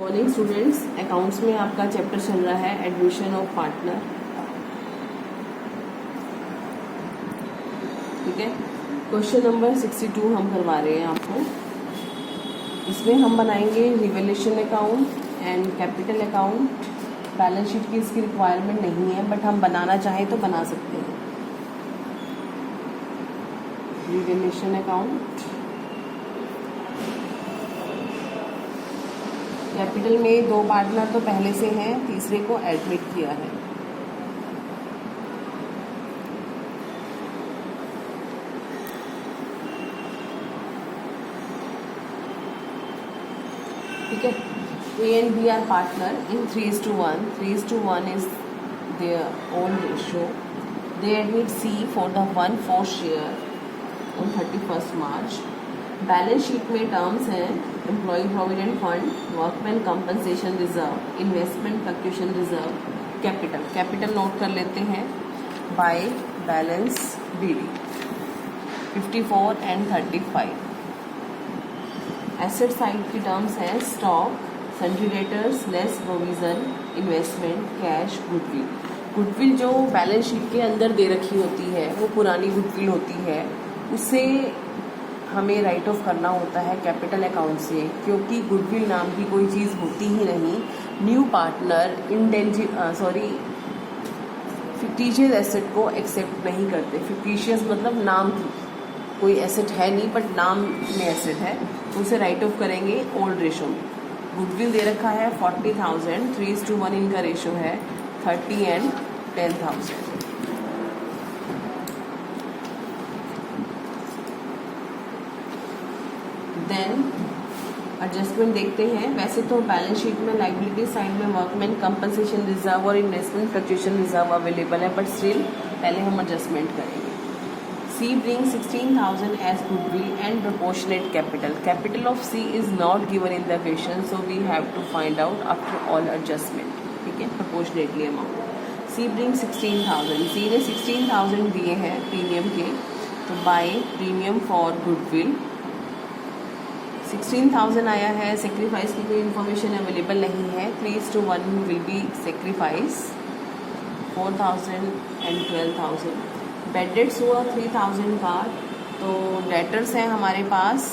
Morning students, accounts में आपका chapter चल रहा है एडमिशन ऑफ पार्टनर। ठीक है, क्वेश्चन नंबर 62 हम करवा रहे हैं आपको। इसमें हम बनाएंगे revaluation account and capital account. Balance sheet की इसकी रिक्वायरमेंट नहीं है, बट हम बनाना चाहें तो बना सकते हैं। रिवैल्यूएशन अकाउंट, कैपिटल में 2 पार्टनर तो पहले से हैं, तीसरे को एडमिट किया है। ठीक है, A and B are partner in 3:1. 3:1 is their own ratio. They admit C for the 1/4 share on 31st March. Balance sheet में टर्म्स हैं employ provident fund, workman compensation reserve, investment fluctuation reserve, capital. Capital note कर लेते हैं by balance BD 54 and 35। Asset side की terms हैं stock, sundry debtors, less provision, investment, cash, goodwill. Goodwill जो balance sheet के अंदर दे रखी होती है वो पुरानी गुडविल होती है, उसे हमें राइट ऑफ करना होता है कैपिटल अकाउंट से, क्योंकि गुडविल नाम की कोई चीज़ होती ही नहीं। न्यू पार्टनर फिक्टिशियस एसेट को एक्सेप्ट नहीं करते। फिक्टिशियस मतलब नाम की कोई एसेट है नहीं, बट नाम में एसेट है, तो उसे राइट ऑफ करेंगे ओल्ड रेशो में। गुडविल दे रखा है 40,000, 3:1 इनका रेशो है 30 एंड 10,000। देन एडजस्टमेंट देखते हैं। वैसे तो बैलेंस शीट में लाइबिलिटी साइड में वर्कमैन कंपनसेशन रिजर्व और इन्वेस्टमेंट फ्लक्चुएशन रिजर्व अवेलेबल है, बट स्टिल पहले हम एडजस्टमेंट करेंगे। C brings 16,000 as goodwill and proportionate capital. Capital of C is not given in the question, so we have to find out after all adjustment. ठीक है, proportionately amount. C brings 16,000. C ने 16,000 दिए हैं premium के, तो bye premium for goodwill 16,000 आया है। Sacrifice की कोई इन्फॉर्मेशन अवेलेबल नहीं है। 3:1 will be sacrifice 4,000 and 12,000। Bad debts हुआ 3,000 का, तो डेटर्स हैं हमारे पास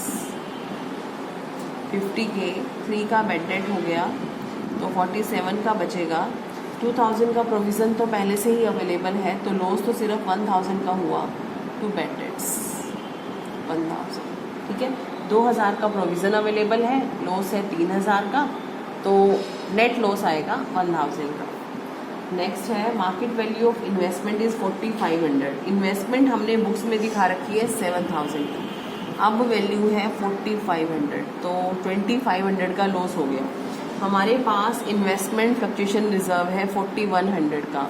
50 के, 3 का बेड डेट हो गया तो 47 का बचेगा। 2,000 का प्रोविज़न तो पहले से ही अवेलेबल है, तो लॉस तो सिर्फ 1,000 का हुआ टू बेड डेट्स 1,000। ठीक है, 2,000 का प्रोविज़न अवेलेबल है, लॉस है 3,000 का, तो नेट लॉस आएगा 1,000 का। नेक्स्ट है market value of investment is 4,500। Investment हमने बुक्स में दिखा रखी है 7,000 की, अब वैल्यू है 4,500, तो 2,500 का लॉस हो गया। हमारे पास इन्वेस्टमेंट फ्लक्चुएशन रिजर्व है 4,100 का।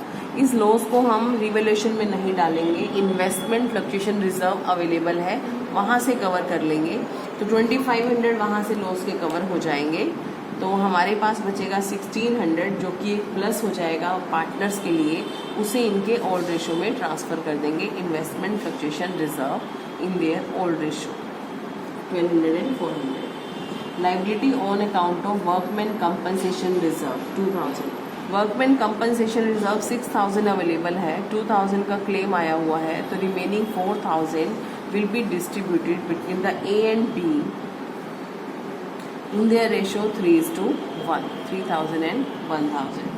इस लॉस को हम रिवैल्यूएशन में नहीं डालेंगे, इन्वेस्टमेंट फ्लक्चुएशन रिजर्व अवेलेबल है, वहाँ से कवर कर लेंगे, तो 2,500 वहाँ से लॉस के कवर हो जाएंगे। तो हमारे पास बचेगा 1,600, जो कि एक प्लस हो जाएगा पार्टनर्स के लिए, उसे इनके ओल्ड रेशो में ट्रांसफ़र कर देंगे। Investment fluctuation reserve in their old ratio 1,200 and 400। Liability on account of workman compensation reserve 2,000। Workman compensation reserve 6,000 available है, 2,000 का क्लेम आया हुआ है, तो remaining 4,000 will be distributed between the A and B in their ratio 3:1, 3,000 and 1,000।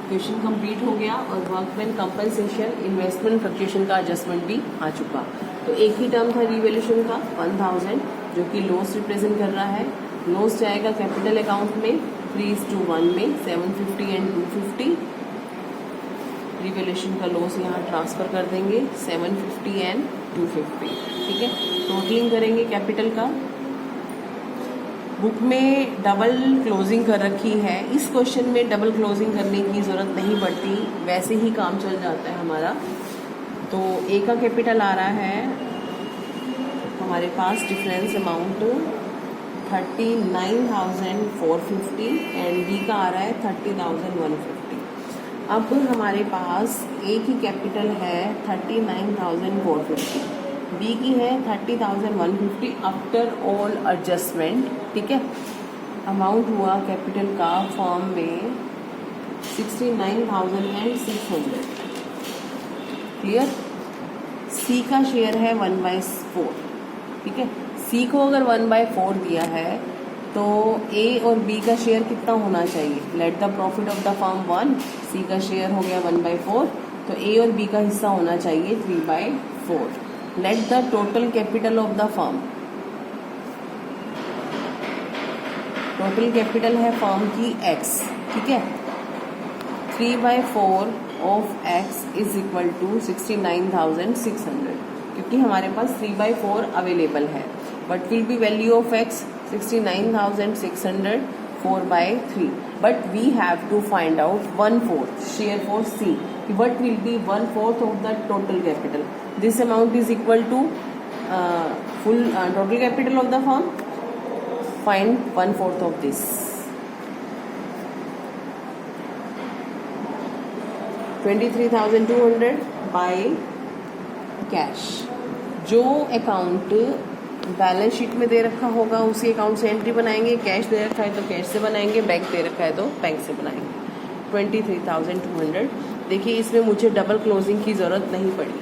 Question complete हो गया और workman compensation investment fluctuation का एडजस्टमेंट भी आ चुका। तो एक ही टर्म था रिवैल्यूएशन का 1,000, जो कि लॉस रिप्रेजेंट कर रहा है। लॉस जाएगा कैपिटल अकाउंट में 3:1 में 750 एंड 250। रिवैल्यूएशन का लॉस यहाँ ट्रांसफ़र कर देंगे 750 एंड 250। ठीक है, टोटलिंग करेंगे कैपिटल का। बुक में डबल क्लोजिंग कर रखी है, इस क्वेश्चन में डबल क्लोजिंग करने की ज़रूरत नहीं पड़ती, वैसे ही काम चल जाता है हमारा। तो A का कैपिटल आ रहा है हमारे पास डिफरेंस अमाउंट 39,450 एंड B का आ रहा है 30,150। अब हमारे पास A की कैपिटल है 39,450, B की है 30,150 आफ्टर ऑल एडजस्टमेंट। ठीक है, अमाउंट हुआ कैपिटल का फॉर्म में 69,600। क्लियर। सी का शेयर है 1/4। ठीक है, सी को अगर 1/4 दिया है तो ए और बी का शेयर कितना होना चाहिए? Let the profit of the firm 1, सी का शेयर हो गया 1/4, तो ए और बी का हिस्सा होना चाहिए 3/4। Let the total capital of the firm, total capital है फर्म की x। ठीक है, 3/4 of x is equal to 69,600, क्योंकि हमारे पास 3/4 अवेलेबल है। What will be value of x? 69,600 4/3, but we have to find out 1/4 share for C. What will be 1/4 of the total capital? This amount is equal to full total capital of the firm. Find 1/4 of this. 23,200 by cash. जो account balance sheet में दे रखा होगा उसी account से entry बनाएंगे। Cash दे रखा है तो कैश से बनाएंगे, बैंक दे रखा है तो बैंक से बनाएंगे। 23,200। देखिए, इसमें मुझे डबल क्लोजिंग की ज़रूरत नहीं पड़ी,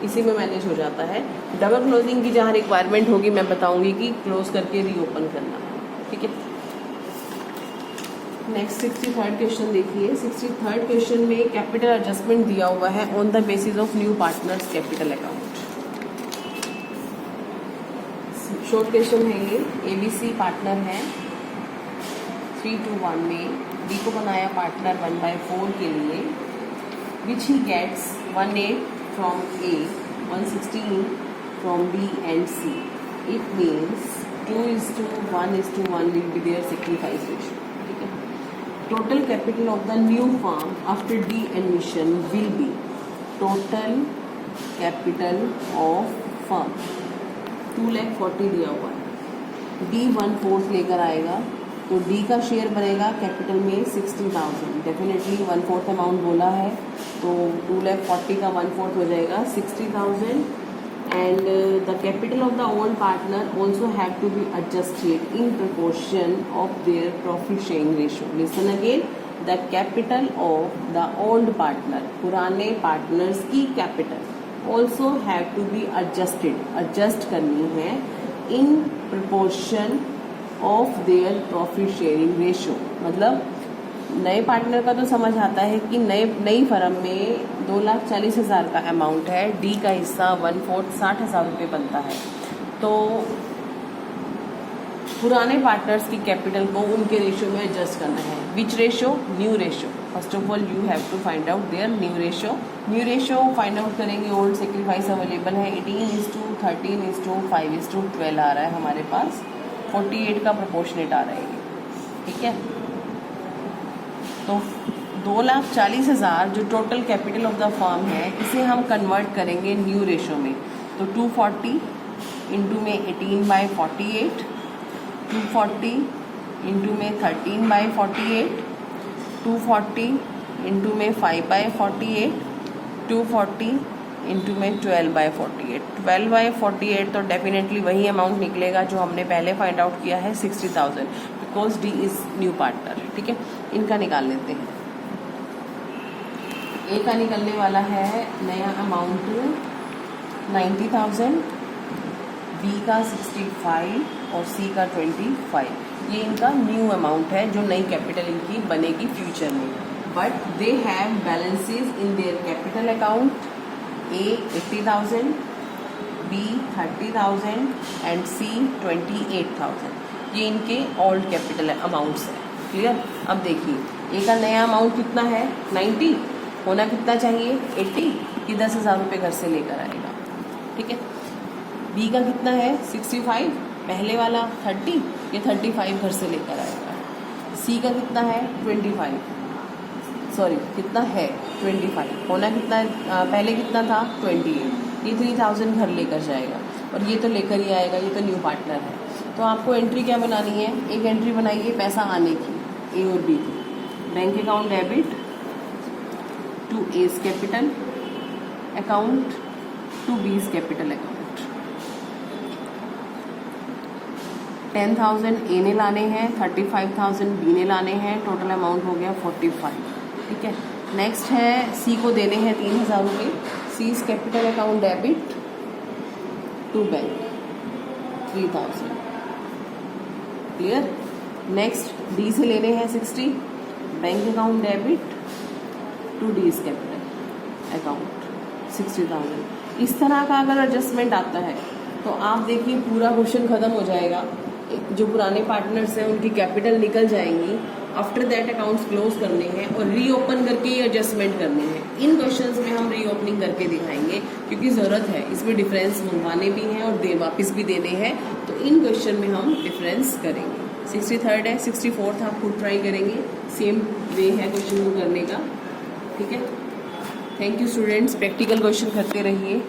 इसी में मैनेज हो जाता है। डबल क्लोजिंग की जहाँ रिक्वायरमेंट होगी मैं बताऊंगी कि क्लोज करके रीओपन करना। ठीक है, नेक्स्ट 63rd क्वेश्चन देखिए। 63rd क्वेश्चन में कैपिटल एडजस्टमेंट दिया हुआ है on the basis of new partners capital account. Short question है ये। ABC पार्टनर है 3 to 1 में, B को बनाया पार्टनर 1/4 के लिए, which he gets 1/8 from A, 1/16 from B and C. It means 2:1:1 will be there sacrifice ratio. ठीक है, total capital of the new firm after D admission will be, total capital of firm 2,40,000 दिया हुआ है। D 1/4 लेकर आएगा तो D का share बनेगा कैपिटल में 60,000। डेफिनेटली 1/4 अमाउंट बोला है तो 2,40,000 का 1/4 हो जाएगा 60,000। And the capital of the old partner also have to be adjusted in proportion of their profit sharing ratio. Listen again, the capital of the old partner, पुराने partners की capital also have to be adjusted, adjust करनी है in proportion of their profit sharing ratio. मतलब नए partner का तो समझ आता है कि नई फर्म में 2,40,000 का अमाउंट है, डी का हिस्सा 1/4 60,000 रुपये बनता है। तो पुराने पार्टनर्स की कैपिटल को उनके रेशियो में एडजस्ट करना है। Which ratio? New ratio. First of all you have to find out their new ratio. New ratio find out करेंगे। ओल्ड सेक्रीफाइस अवेलेबल है 18:13:5:12 आ रहा है हमारे पास, 48 का प्रोपोर्शनेट आ रहा है। ठीक है, तो 2,40,000 जो total capital of the firm है, इसे हम कन्वर्ट करेंगे न्यू रेशियो में। तो 240 इंटू में 18/48, 240 इंटू में 13/48, 240 इंटू में 5/48, 240 इंटू में 12/48। 12/48 तो डेफिनेटली वही अमाउंट निकलेगा जो हमने पहले फाइंड आउट किया है 60,000, because D is new partner. ठीक है, इनका निकाल लेते हैं। ए का निकलने वाला है नया अमाउंट 90,000, बी का 65 और सी का 25। ये इनका न्यू अमाउंट है जो नई कैपिटल इनकी बनेगी फ्यूचर में। But they have balances in their capital account. A 80,000, B 30,000 and C 28,000। ये इनके ओल्ड कैपिटल अमाउंट्स हैं। क्लियर। अब देखिए, ए का नया अमाउंट कितना है 90, होना कितना चाहिए 80, कि 10,000 रुपये घर से लेकर आएगा। ठीक है, बी का कितना है 65, पहले वाला 30, ये 35 घर से लेकर आएगा। सी का कितना है 25, सॉरी कितना है 25, होना कितना पहले कितना था 28, ये 3,000 घर लेकर जाएगा और ये तो लेकर ही आएगा, ये तो न्यू पार्टनर है। तो आपको एंट्री क्या बनानी है? एक एंट्री बनाइए पैसा आने की, ए और बी की। Bank account debit to A's capital account to B's capital account. 10,000 A ने लाने हैं, 35,000 बी ने लाने हैं, टोटल अमाउंट हो गया 45। ठीक है, नेक्स्ट है सी को देने हैं 3,000 रुपये। C is capital account debit to bank 3,000। Clear. Next D से लेने हैं 60, bank account debit to D is capital account 60,000। इस तरह का अगर एडजस्टमेंट आता है तो आप देखिए पूरा क्वेश्चन खत्म हो जाएगा। जो पुराने पार्टनर्स हैं उनकी कैपिटल निकल जाएंगी। आफ्टर दैट अकाउंट्स क्लोज करने हैं और रीओपन करके ये एडजस्टमेंट करने हैं। इन क्वेश्चंस में हम रीओपनिंग करके दिखाएंगे क्योंकि ज़रूरत है, इसमें डिफरेंस मंगवाने भी हैं और वापस भी देने हैं, तो इन क्वेश्चन में हम डिफरेंस करेंगे। 63rd है, 64th आप खुद ट्राई करेंगे, सेम वे है क्वेश्चन को करने का। ठीक है, thank you students, practical question करते रहिए।